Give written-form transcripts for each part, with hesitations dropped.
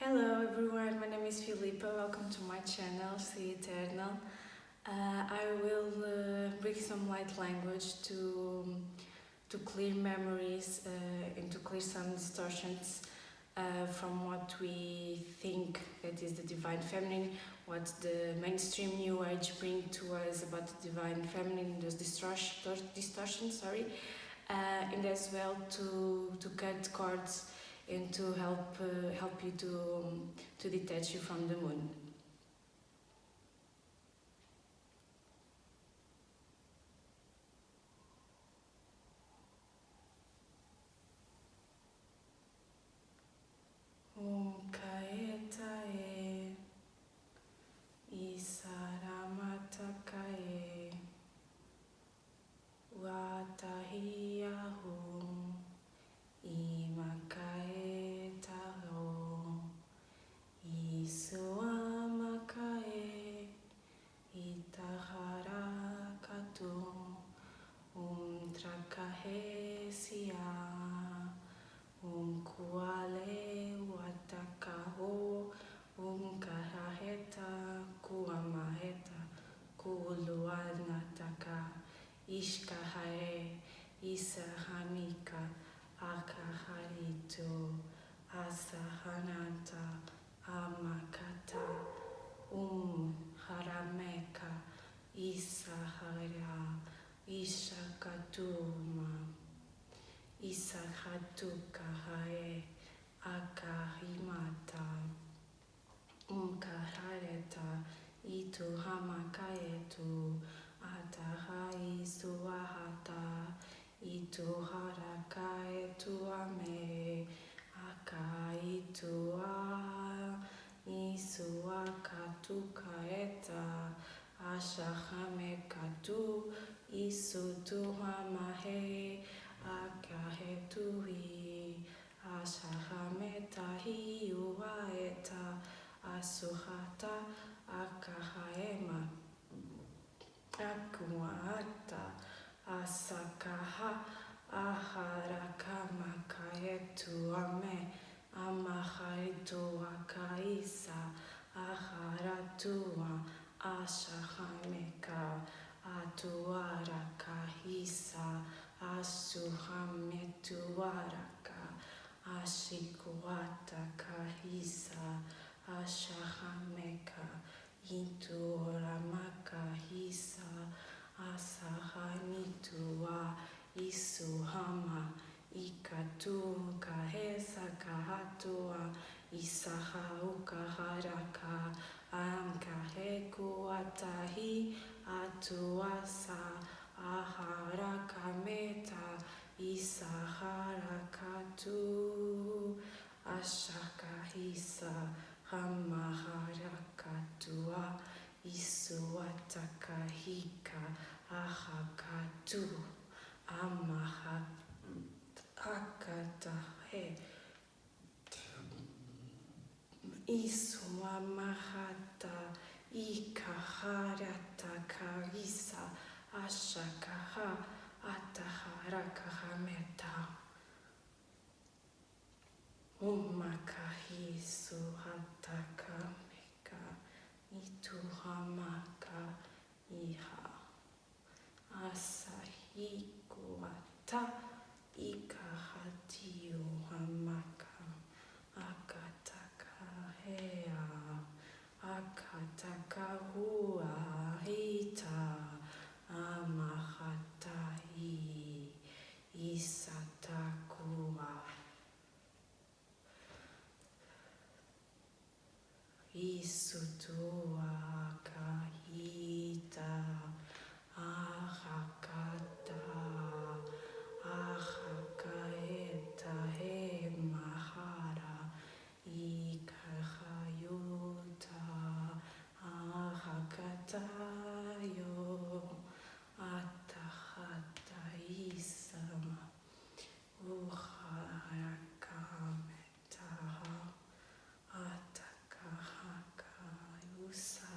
Hello everyone, my name is Filipa. Welcome to my channel, See Eternal. I will bring some light language to clear memories and to clear some distortions from what we think that is the Divine Feminine, what the mainstream New Age bring to us about the Divine Feminine, those distortions, and as well to cut cords and to help you to detach you from the moon. Kaetae Isaramatakae Watahiahu Imakaetao Isuamakae Itaharakatu Trakahesia Kuale Watakaho Karaheta Kuamaheta Kuluanataka Ishkahae Isahamika Akaharito Asahanata Amakata Harameka Isahara Ishakatuma Isahatukahae Akahimata Kahareta Ituhamakaetu Atahai Suahata Ituharakaetu Ame Akaitua Isuakatukaeta Ashahamekatu Isutuhamahe Akahetui Ashahametahi Uaeta Asuhata Akahaema Akuata Asakaha Aharakamacaetu Ame Amahaitu Akaisa Aharatua Ashahameka Atuara Kahisa Asuhametuaraka Ashikuata Kahisa Ashahameka Ituramaka Hisa Asahanitua Isuhama Ikatu Kahesa Kahatua Isahauka Haraka Amkahekuatahi Atuasa Aharakameta Isaharakatu Ashakahisa Hamaharakatua Isuatakahika Ahakatu Amahakatahe Isuamahata Ikaharata Karisa Ashakaha Ataharakahameta Umakahisu Hatakameka Ituhamaka Iha Asahikuata Ikahatiu Hamaka Akatakahea Akatakahua Hita Amahatai Isatakua Isutua Kahita Ahakata Ahakaeta He Mahara Ikahayuta Ahakatayo Atahata Isama Uharakametaha Atakahaka Usa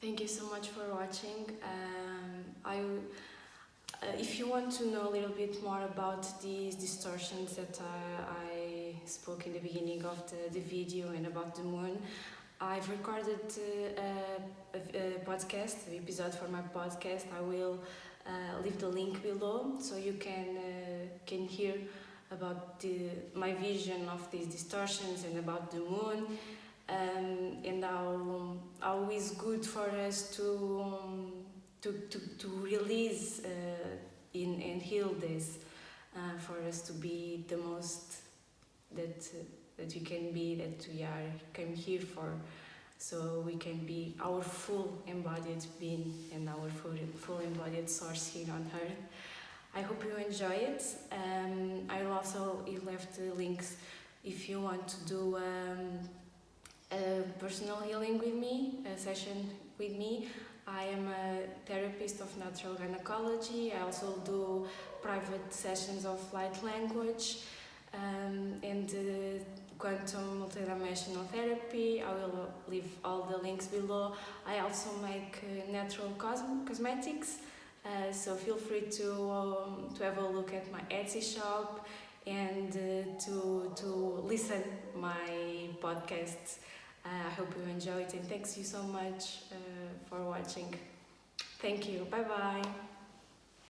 Thank you so much for watching. If you want to know a little bit more about these distortions that I spoke in the beginning of the video and about the moon, I've recorded a podcast, an episode for my podcast. I will leave the link below so you can hear about my vision of these distortions and about the moon, and how is good for us to release and heal this, for us to be the most that we can be, that we are came here for, so we can be our full embodied being and our full embodied source here on earth. I hope you enjoy it. I will also left the links if you want to do a personal healing with me, a session with me. I am a therapist of natural gynecology. I also do private sessions of light language, and quantum multidimensional therapy. I will leave all the links below. I also make natural cosmetics, so feel free to have a look at my Etsy shop and to listen my podcasts. I hope you enjoy it, and thanks you so much for watching. Thank you. Bye bye.